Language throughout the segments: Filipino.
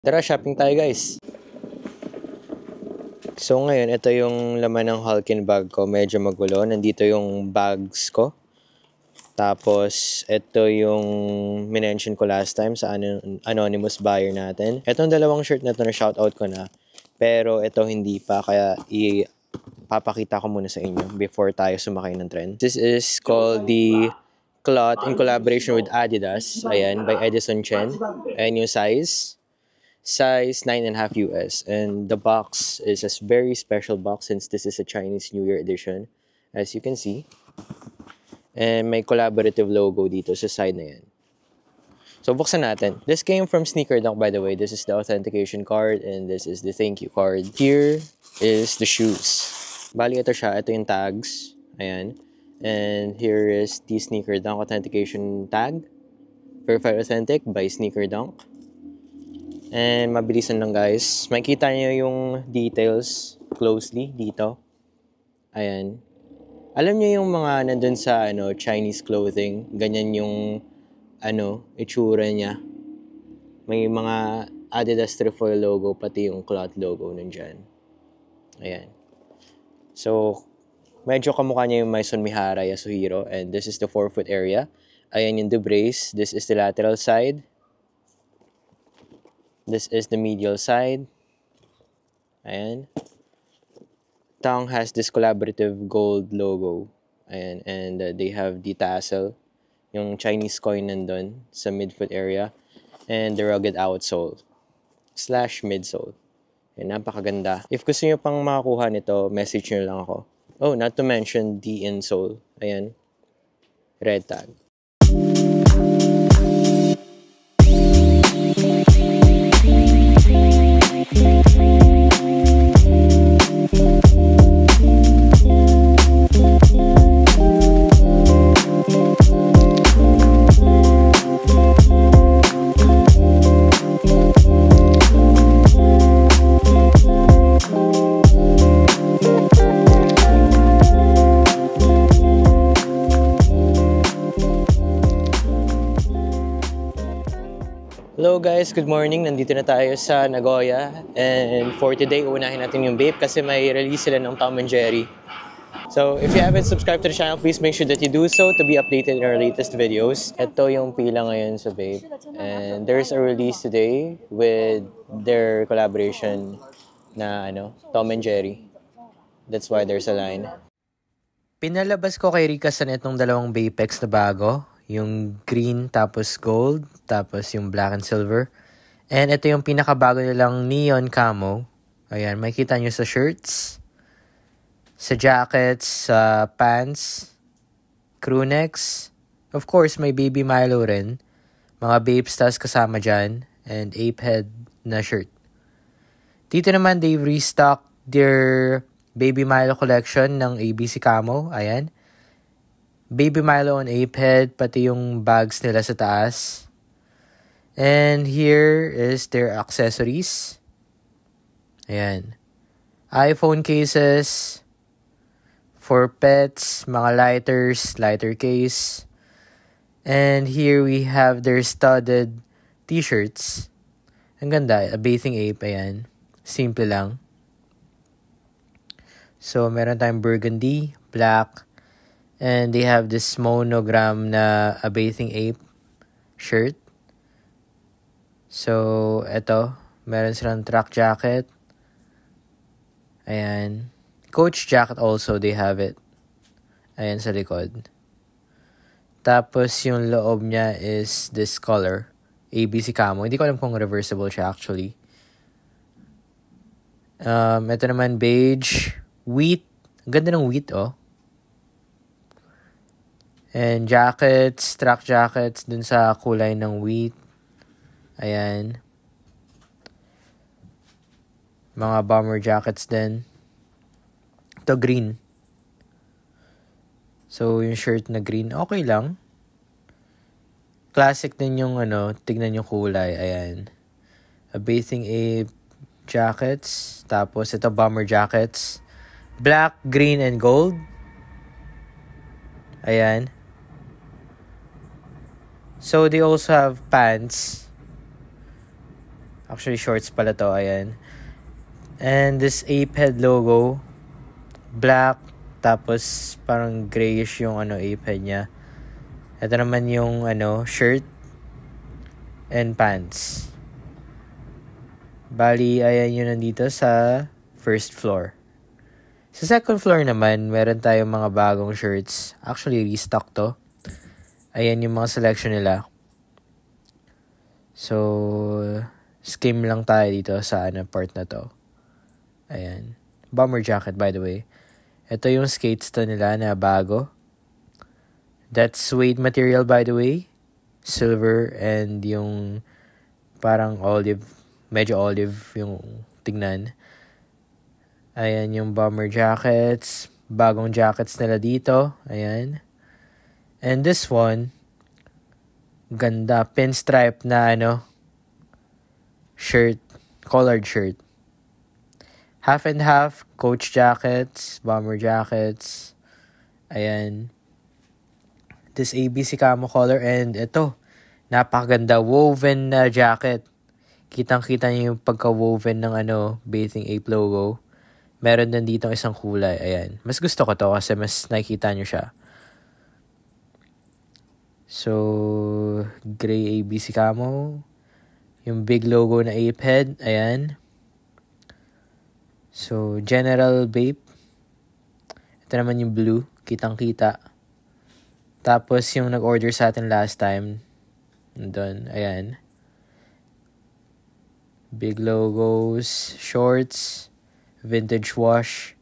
Tara, shopping tayo guys. So ngayon, ito yung laman ng Hulkin bag ko. Medyo magulo. Nandito yung bags ko. Tapos, ito yung minention ko last time sa anonymous buyer natin. Itong dalawang shirt na to na shoutout ko na. Pero ito hindi pa. Kaya papakita ko muna sa inyo before tayo sumakay ng trend. This is called the Cloth in collaboration with Adidas. Ayan, by Edison Chen. Ayan yung size 9.5 US, and the box is a very special box since this is a Chinese New Year edition, as you can see, and may collaborative logo dito sa side na yan. So buksan natin. This came from Sneaker Dunk, by the way. This is the authentication card and this is the thank you card. Here is the shoes. Bali ito siya, ito yung tags. Ayan. And here is the Sneaker Dunk authentication tag. Verified authentic by Sneaker Dunk. And mabilisan lang guys. Makikita nyo yung details closely dito. Ayan. Alam nyo yung mga nandun sa Chinese clothing. Ganyan yung itsura niya. May mga Adidas Trefoil logo pati yung cloth logo nandyan. Ayan. So, medyo kamukha niya yung Maison Mihara Yasuhiro. And this is the forefoot area. Ayan yung the brace. This is the lateral side. This is the medial side. Ayan. Tongue has this collaborative gold logo. Ayan. And they have the tassel. Yung Chinese coin nandun sa midfoot area. And the rugged outsole. / midsole. Ayan, napakaganda. If gusto nyo pang makakuha nito, message nyo lang ako. Oh, not to mention the insole. Ayan. Red tag. Hello guys, good morning. Nandito na tayo sa Nagoya. And for today, uunahin natin yung vape kasi may release sila ng Tom & Jerry. So if you haven't subscribed to the channel, please make sure that you do so to be updated in our latest videos. Ito yung pila ngayon sa vape. And there's a release today with their collaboration na Tom & Jerry. That's why there's a line. Pinalabas ko kay Rika sa netong dalawang Vapex na bago. Yung green tapos gold, tapos yung black and silver. And ito yung pinakabago nilang neon camo. Ayan, makikita nyo sa shirts, sa jackets, sa pants, crew necks. Of course, may Baby Milo rin. Mga Bape Stars kasama dyan. And Ape Head na shirt. Dito naman, they've restocked their Baby Milo collection ng ABC Camo. Ayan. Baby Milo on Ape Head, pati yung bags nila sa taas. And here is their accessories. Ayan. iPhone cases for pets, mga lighters, lighter case. And here we have their studded t-shirts. Ang ganda, a bathing ape, ayan. Simple lang. So, meron tayong burgundy, black, and they have this monogram na a bathing ape shirt. So, eto. Meron silang track jacket. Ayan. Coach jacket also, they have it. Ayan sa likod. Tapos, yung loob niya is this color. ABC Camo. Hindi ko alam kung reversible siya actually. Ito naman beige. Wheat. Ganda ng wheat, oh. And jackets, track jackets dun sa kulay ng wheat. Ayan. Mga bomber jackets din. Ito green. So, yung shirt na green, okay lang. Classic din yung tignan yung kulay. Ayan. A bathing ape jackets. Tapos, ito bomber jackets. Black, green, and gold. Ayan. So, they also have pants. Actually, shorts pala to. Ayan. And this ape head logo. Black. Tapos, parang grayish yung ape head niya. Ito naman yung shirt and pants. Bali, ayan yun nandito sa first floor. Sa second floor naman, meron tayong mga bagong shirts. Actually, restock to. Ayan yung mga selection nila. So, skim lang tayo dito sa part na to. Ayan. Bomber jacket, by the way. Ito yung skates to nila na bago. That's suede material, by the way. Silver and yung parang olive. Medyo olive yung tignan. Ayan yung bomber jackets. Bagong jackets nila dito. Ayan. And this one, ganda. Pinstripe na shirt. Collared shirt. Half and half. Coach jackets. Bomber jackets. Ayan. This ABC camo color. And ito, napakaganda. Woven na jacket. Kitang-kita niyo yung pagka-woven ng Bathing Ape logo. Meron din dito isang kulay. Ayan. Mas gusto ko to kasi mas nakikita nyo siya. So, gray ABC camo. Yung big logo na ape head. Ayan. So, General Bape. Ito naman yung blue. Kitang-kita. Tapos, yung nag-order sa atin last time. Doon. Ayan. Big logos. Shorts. Vintage wash.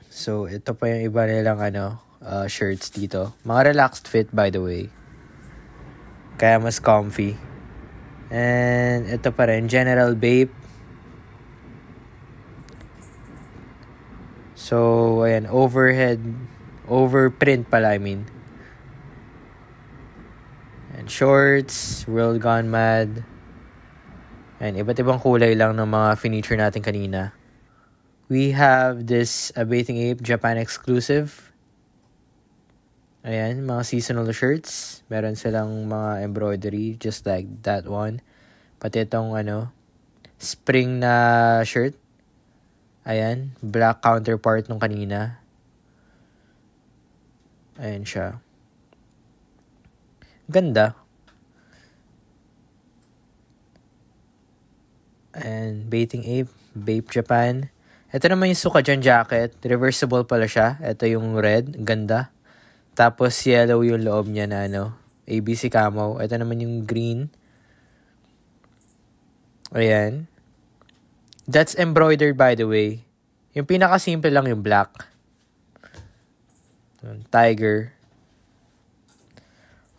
So, ito pa yung iba nilang shirts dito. Mga relaxed fit, by the way. Kaya mas comfy. And ito pa rin, General Bape. So, ayan, overprint pala, I mean. And shorts, World Gone Mad. And iba't ibang kulay lang ng mga furniture natin kanina. We have this Bathing Ape Japan exclusive. Ayan, mga seasonal shirts. Meron silang mga embroidery just like that one. Pati itong spring na shirt. Ayan, black counterpart nung kanina. Ayan siya. Ganda. And Bathing Ape, Bape Japan. Ito naman yung Sukajan jacket. Reversible pala siya. Ito yung red. Ganda. Tapos yellow yung loob niya na ABC camo. Ito naman yung green. Ayan. That's embroidered, by the way. Yung pinakasimple lang yung black. Tiger.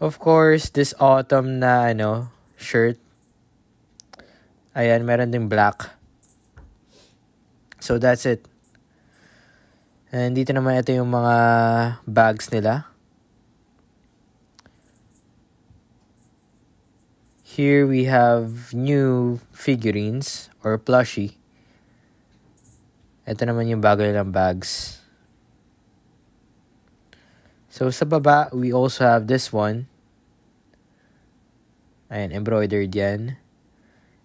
Of course, this autumn na shirt. Ayan, meron ding black. So, that's it. And dito naman ito yung mga bags nila. Here we have new figurines or plushie. Ito naman yung bago nilang bags. So, sa baba, we also have this one. Ayan, embroidered yan.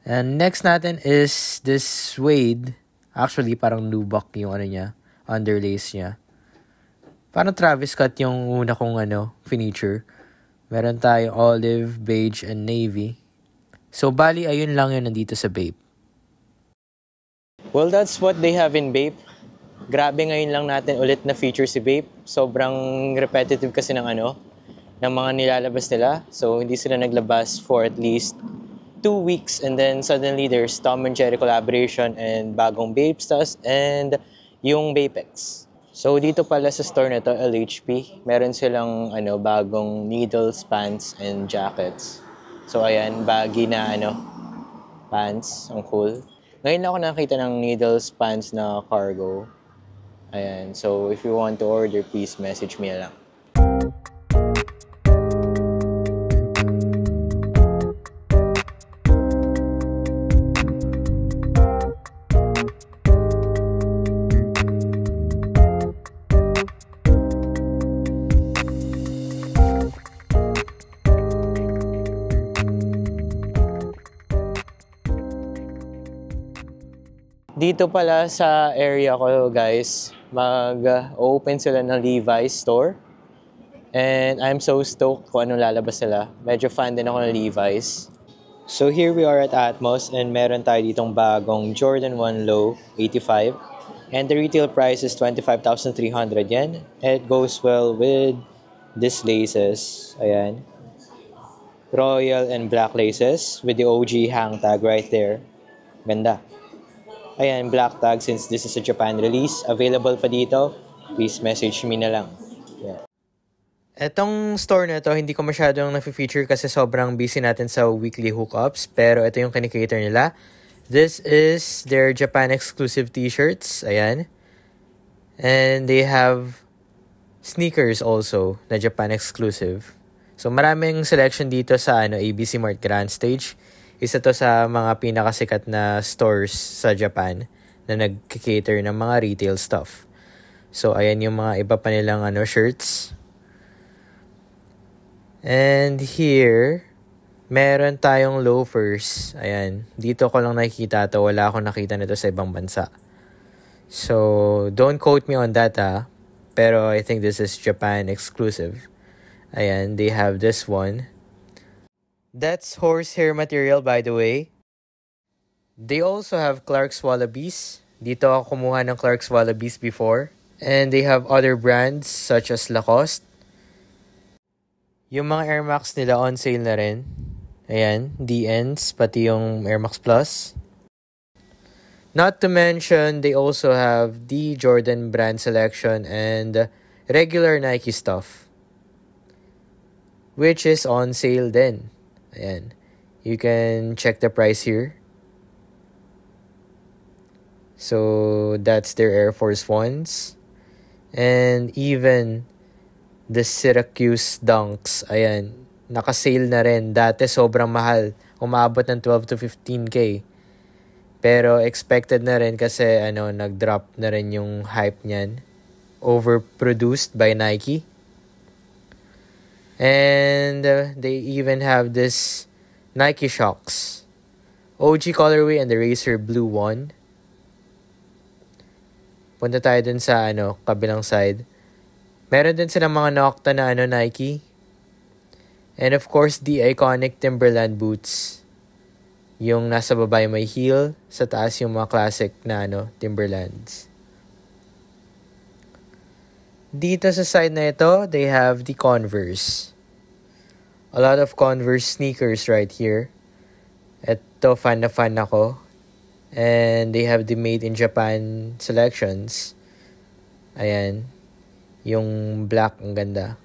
And next natin is this suede. Actually, parang lubak yung niya, underlace niya. Parang Travis Scott yung una kong furniture. Meron tayong olive, beige, and navy. So, bali, ayun lang yun nandito sa Bape. Well, that's what they have in Bape. Grabe ngayon lang natin ulit na feature si Bape. Sobrang repetitive kasi ng mga nilalabas nila. So, hindi sila naglabas for at least 2 weeks, and then suddenly there's Tom and Jerry collaboration and bagong Bape Stuff and yung Bapex. So dito pala sa store na to, LHP, meron silang bagong needles, pants, and jackets. So ayan, baggy na pants, ang cool. Ngayon lang ako nakita ng needles, pants na cargo. Ayan, so if you want to order, please message me lang. Dito pala sa area ko, guys, mag-open sila ng Levi's store. And I'm so stoked kung anong lalabas sila. Medyo fan din ako ng Levi's. So here we are at Atmos and meron tayo ditong bagong Jordan 1 Low 85. And the retail price is 25,300 yen. It goes well with these laces. Ayan. Royal and black laces with the OG hang tag right there. Ganda. Ayan, black tag since this is a Japan release. Available pa dito. Please message me na lang. Yeah. Etong store na to, hindi ko masyadong na-feature kasi sobrang busy natin sa weekly hookups. Pero ito yung kinikater nila. This is their Japan exclusive t-shirts. Ayan. And they have sneakers also na Japan exclusive. So maraming selection dito sa ABC Mart Grand Stage. Isa to sa mga pinakasikat na stores sa Japan na nag-cater ng mga retail stuff. So ayan yung mga iba pa nilang shirts. And here, meron tayong loafers. Ayan, dito ko lang nakikita to. Wala akong nakita nito sa ibang bansa. So don't quote me on that pero I think this is Japan exclusive. Ayan, they have this one. That's horsehair material, by the way. They also have Clark's Wallabies. Dito ako kumuha ng Clark's Wallabies before. And they have other brands such as Lacoste. Yung mga Air Max nila on sale na rin. Ayan, DNs, pati yung Air Max Plus. Not to mention, they also have the Jordan brand selection and regular Nike stuff, which is on sale din. Ayan. You can check the price here. So, that's their Air Force Ones. And even the Syracuse Dunks. Ayan. Naka-sale na rin. Dati sobrang mahal. Umabot ng 12 to 15K. Pero expected na rin kasi nag-drop na rin yung hype niyan. Overproduced by Nike. And they even have this Nike Shox. OG colorway and the Racer Blue one. Punta tayo dun sa kabilang side. Meron din silang mga Nocta na Nike. And of course, the iconic Timberland boots. Yung nasa baba yung may heel, sa taas yung mga classic na Timberlands. Dito sa side na ito, they have the Converse. A lot of Converse sneakers right here. Ito, fan na fan ako. And they have the made in Japan selections. Ayan. Yung black, ang ganda.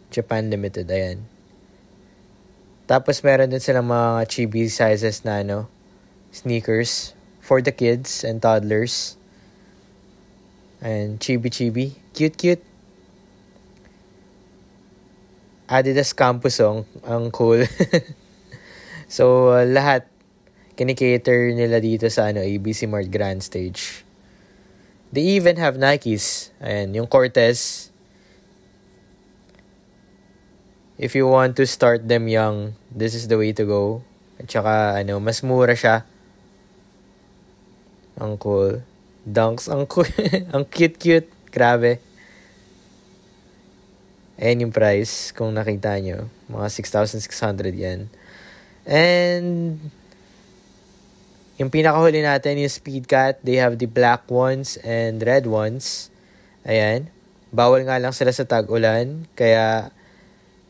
Japan Limited, ayan. Tapos meron din silang mga chibi sizes na sneakers for the kids and toddlers. Ayan, chibi. Cute. Adidas Campus, ang cool. So, lahat, kinikater nila dito sa ABC Mart Grand Stage. They even have Nikes. Ayan, yung Cortez. If you want to start them young, this is the way to go. At saka, mas mura siya. Ang cool. Dunks, ang cool. Ang cute. Grabe. Ayan yung price, kung nakita nyo. Mga 6,600 yan. And yung pinakahuli natin, yung Speedcat. They have the black ones and red ones. Ayan. Bawal nga lang sila sa tag-ulan. Kaya,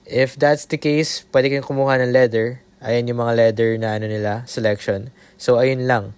if that's the case, pwede kayong kumuha ng leather. Ayan yung mga leather na nila, selection. So, ayun lang.